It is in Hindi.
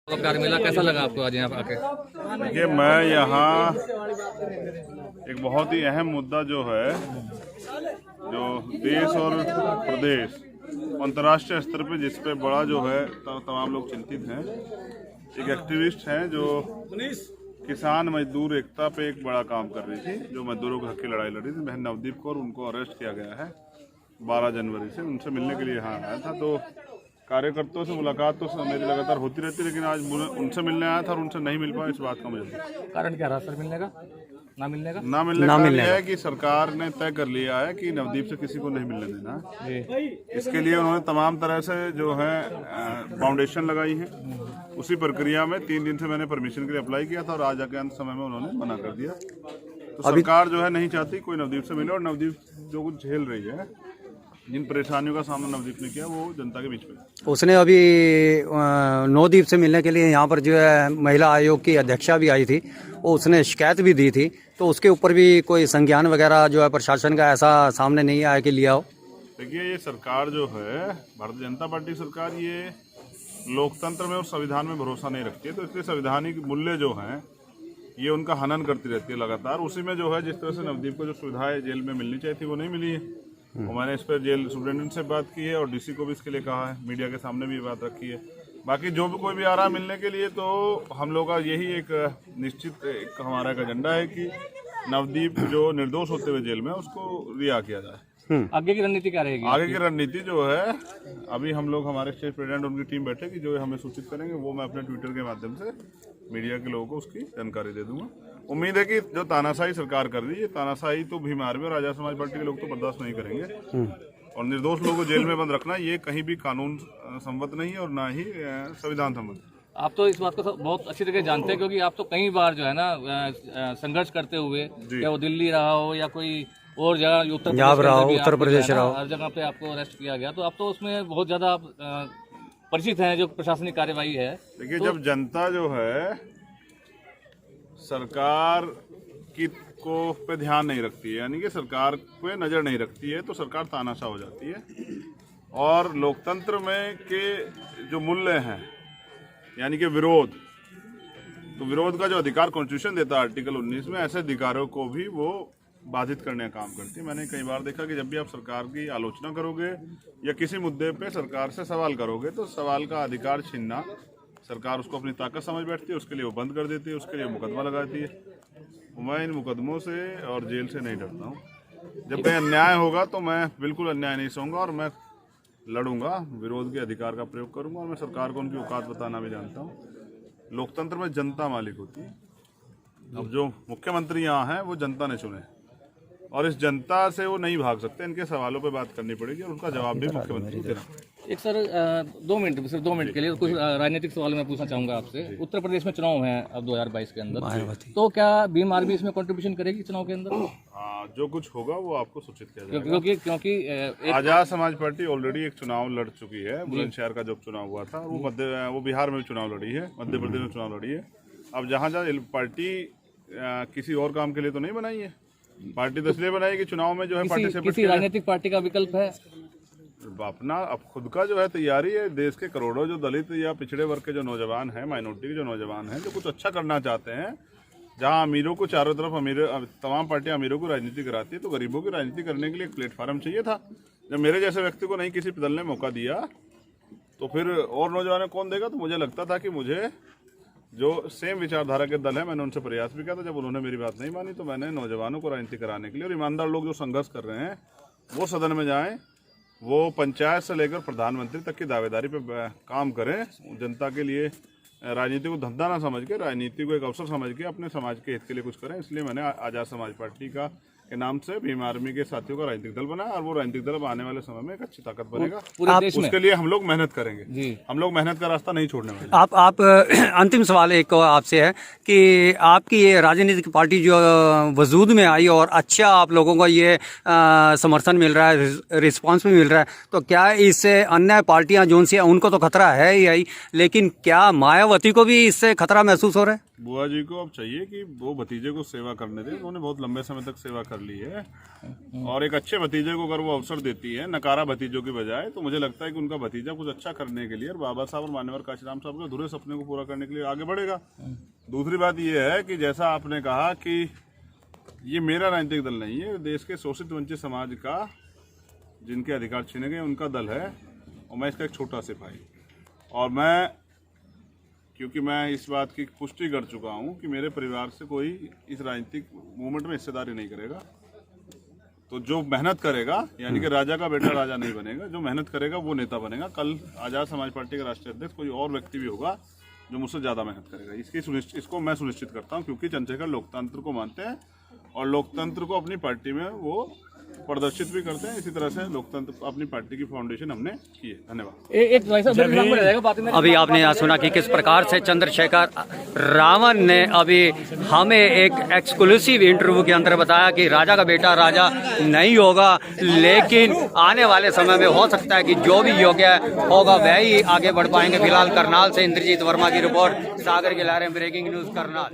प्यार मिला, कैसा लगा आपको आज यहाँ आके? देखिए, मैं यहाँ एक बहुत ही अहम मुद्दा जो है, जो देश और प्रदेश अंतर्राष्ट्रीय स्तर पे जिस पे बड़ा जो है तमाम लोग चिंतित हैं। एक एक्टिविस्ट हैं जो किसान मजदूर एकता पे एक बड़ा काम कर रही थी, जो मजदूरों के हक की लड़ाई लड़ी थी, बहन नवदीप कौर। उनको अरेस्ट किया गया है 12 जनवरी से। उनसे मिलने के लिए यहाँ आया था। तो कार्यकर्ताओं से मुलाकात तो मेरी लगातार होती रहती है, लेकिन आज उनसे मिलने आया था और उनसे नहीं मिल पाया। इस बात का मुझे कारण क्या रहा सर मिलने का? ना मिलने का है कि सरकार ने तय कर लिया है कि नवदीप से किसी को नहीं मिलने देना। इसके लिए उन्होंने तमाम तरह से जो है फाउंडेशन लगाई है। उसी प्रक्रिया में 3 दिन से मैंने परमिशन के लिए अप्लाई किया था और आज आके अंत समय में उन्होंने मना कर दिया। तो सरकार जो है नहीं चाहती कोई नवदीप से मिले, और नवदीप जो कुछ झेल रही है, जिन परेशानियों का सामना नवदीप ने किया, वो जनता के बीच में। उसने अभी नवदीप से मिलने के लिए यहाँ पर जो है महिला आयोग की अध्यक्षा भी आई थी, वो उसने शिकायत भी दी थी। तो उसके ऊपर भी कोई संज्ञान वगैरह जो है प्रशासन का ऐसा सामने नहीं आया कि लिया हो। देखिए, ये सरकार जो है भारतीय जनता पार्टी सरकार, ये लोकतंत्र में और संविधान में भरोसा नहीं रखती है। तो इसलिए संवैधानिक मूल्य जो हैं ये उनका हनन करती रहती है लगातार। उसी में जो है जिस तरह से नवदीप को जो सुविधाएं जेल में मिलनी चाहिए थी वो नहीं मिली है। और मैंने इस पर जेल सुप्रिटेंडेंट से बात की है और डीसी को भी इसके लिए कहा है, मीडिया के सामने भी ये बात रखी है। बाकी जो भी कोई भी आ रहा है मिलने के लिए, तो हम लोग का यही एक निश्चित एक हमारा एक एजेंडा है कि नवदीप जो निर्दोष होते हुए जेल में उसको रिहा किया जाए। आगे की रणनीति क्या रहेगी? आगे की रणनीति जो है, अभी हम लोग हमारे स्टेट प्रेसिडेंट उनकी टीम बैठेगी, जो हमें सूचित करेंगे, वो मैं अपने ट्विटर के माध्यम से मीडिया के लोगों को उसकी जानकारी दे दूंगा। उम्मीद है कि जो तानाशाही सरकार कर रही है, तानाशाही तो भीम आर्मी और आजाद समाज पार्टी के लोग तो बर्दाश्त नहीं करेंगे। और निर्दोष लोगों को जेल में बंद रखना ये कहीं भी कानून सम्मत नहीं है और ना ही संविधान सम्मत। आप तो इस बात को बहुत अच्छी तरह जानते हैं, क्योंकि आप तो कई बार जो है ना संघर्ष करते हुए, या वो दिल्ली रहा हो या कोई और जगह उत्तर प्रदेश रहा हो, हर जगह पे आपको अरेस्ट किया गया। तो आप तो उसमें बहुत ज्यादा परिचित हैं जो प्रशासनिक कार्यवाही है। देखिए, जब जनता जो है सरकार की को पे ध्यान नहीं रखती है, यानी कि सरकार पे नजर नहीं रखती है, तो सरकार तानाशाह हो जाती है। और लोकतंत्र में के जो मूल्य हैं, यानी कि विरोध, तो विरोध का जो अधिकार कॉन्स्टिट्यूशन देता है आर्टिकल 19 में, ऐसे अधिकारों को भी वो बाधित करने का काम करती है। मैंने कई बार देखा कि जब भी आप सरकार की आलोचना करोगे या किसी मुद्दे पे सरकार से सवाल करोगे, तो सवाल का अधिकार छीनना सरकार उसको अपनी ताकत समझ बैठती है, उसके लिए वो बंद कर देती है, उसके लिए मुकदमा लगाती है। मैं इन मुकदमों से और जेल से नहीं डरता हूँ। जब कहीं अन्याय होगा तो मैं बिल्कुल अन्याय नहीं सहूँगा और मैं लड़ूंगा, विरोध के अधिकार का प्रयोग करूंगा। और मैं सरकार को उनकी औकात बताना भी जानता हूँ। लोकतंत्र में जनता मालिक होती है। अब जो मुख्यमंत्री यहाँ हैं वो जनता ने चुने, और इस जनता से वो नहीं भाग सकते। इनके सवालों पे बात करनी पड़ेगी और उनका जवाब भी मुख्यमंत्री को देना पड़ेगा। एक सर 2 मिनट, सिर्फ 2 मिनट के लिए कुछ राजनीतिक सवाल मैं पूछना चाहूंगा आपसे। उत्तर प्रदेश में चुनाव है अब 2022 के अंदर, तो क्या भीम आर्मी इसमें कंट्रीब्यूशन करेगी चुनाव के अंदर? हाँ, जो कुछ होगा वो आपको सूचित किया जाएगा। क्योंकि आजाद समाज पार्टी ऑलरेडी एक चुनाव लड़ चुकी है। बुलंदशहर का जब चुनाव हुआ था, वो बिहार में चुनाव लड़ी है, मध्य प्रदेश में चुनाव लड़ी है। अब जहाँ पार्टी किसी और काम के लिए तो नहीं बनाई है, पार्टी तो इसलिए बनाई कि चुनाव में जो है किसी राजनीतिक पार्टी का विकल्प है अपना। अब खुद का जो है तैयारी है। देश के करोड़ों जो दलित या पिछड़े वर्ग के जो नौजवान हैं, माइनॉरिटी के जो नौजवान हैं, जो कुछ अच्छा करना चाहते हैं, जहां अमीरों को चारों तरफ तमाम पार्टियां अमीरों को राजनीति कराती है, तो गरीबों की राजनीति करने के लिए एक प्लेटफॉर्म चाहिए था। जब मेरे जैसे व्यक्ति को नहीं किसी दल ने मौका दिया, तो फिर और नौजवानों कौन देगा? तो मुझे लगता था कि मुझे जो सेम विचारधारा के दल है, मैंने उनसे प्रयास भी किया था। जब उन्होंने मेरी बात नहीं मानी, तो मैंने नौजवानों को राजनीति कराने के लिए, और ईमानदार लोग जो संघर्ष कर रहे हैं वो सदन में जाएं, वो पंचायत से लेकर प्रधानमंत्री तक की दावेदारी पे काम करें। जनता के लिए राजनीति को धंधा ना समझ के, राजनीति को एक अवसर समझ के अपने समाज के हित के लिए कुछ करें। इसलिए मैंने आजाद समाज पार्टी के नाम से भीम आर्मी के साथियों का राजनीतिक दल बनाया, और वो राजनीतिक दल आने वाले समय में एक अच्छी ताकत बनेगा। उसके लिए हम लोग मेहनत करेंगे। हम लोग मेहनत का रास्ता नहीं छोड़ने वाले। आप अंतिम सवाल एक आपसे है कि आपकी ये राजनीतिक पार्टी जो वजूद में आई और अच्छा आप लोगों को ये समर्थन मिल रहा है, रिस्पांस भी मिल रहा है, तो क्या इससे अन्य पार्टियां जो सी उनको तो खतरा है ही, लेकिन क्या मायावती को भी इससे खतरा महसूस हो रहा है? बुआ जी को अब चाहिए कि वो भतीजे को सेवा करने दें। उन्होंने बहुत लंबे समय तक सेवा कर ली है और एक अच्छे भतीजे को अगर वो अवसर देती है नकारा भतीजों की बजाय, तो मुझे लगता है कि उनका भतीजा कुछ अच्छा करने के लिए और बाबा साहब और मान्यवर काशीराम साहब के अधूरे सपने को पूरा करने के लिए आगे बढ़ेगा। दूसरी बात ये है कि जैसा आपने कहा कि ये मेरा राजनीतिक दल नहीं है, देश के शोषित वंचित समाज का जिनके अधिकार छीने गए उनका दल है और मैं इसका एक छोटा सिपाही। और मैं, क्योंकि मैं इस बात की पुष्टि कर चुका हूं कि मेरे परिवार से कोई इस राजनीतिक मूवमेंट में हिस्सेदारी नहीं करेगा, तो जो मेहनत करेगा, यानी कि राजा का बेटा राजा नहीं बनेगा, जो मेहनत करेगा वो नेता बनेगा। कल आज़ाद समाज पार्टी का राष्ट्रीय अध्यक्ष कोई और व्यक्ति भी होगा जो मुझसे ज़्यादा मेहनत करेगा। इसको मैं सुनिश्चित करता हूँ, क्योंकि चंद्रशेखर लोकतंत्र को मानते हैं और लोकतंत्र को अपनी पार्टी में वो प्रदर्शित भी करते हैं। इसी तरह से लोकतंत्र अपनी पार्टी की फाउंडेशन हमने की है। धन्यवाद। अभी आपने यहाँ सुना कि किस प्रकार से चंद्रशेखर रावण ने अभी हमें एक एक्सक्लूसिव इंटरव्यू के अंदर बताया कि राजा का बेटा राजा नहीं होगा, लेकिन आने वाले समय में हो सकता है कि जो भी योग्य होगा वह ही आगे बढ़ पाएंगे। फिलहाल करनाल से इंद्रजीत वर्मा की रिपोर्ट, सागर की लहरें, ब्रेकिंग न्यूज करनाल।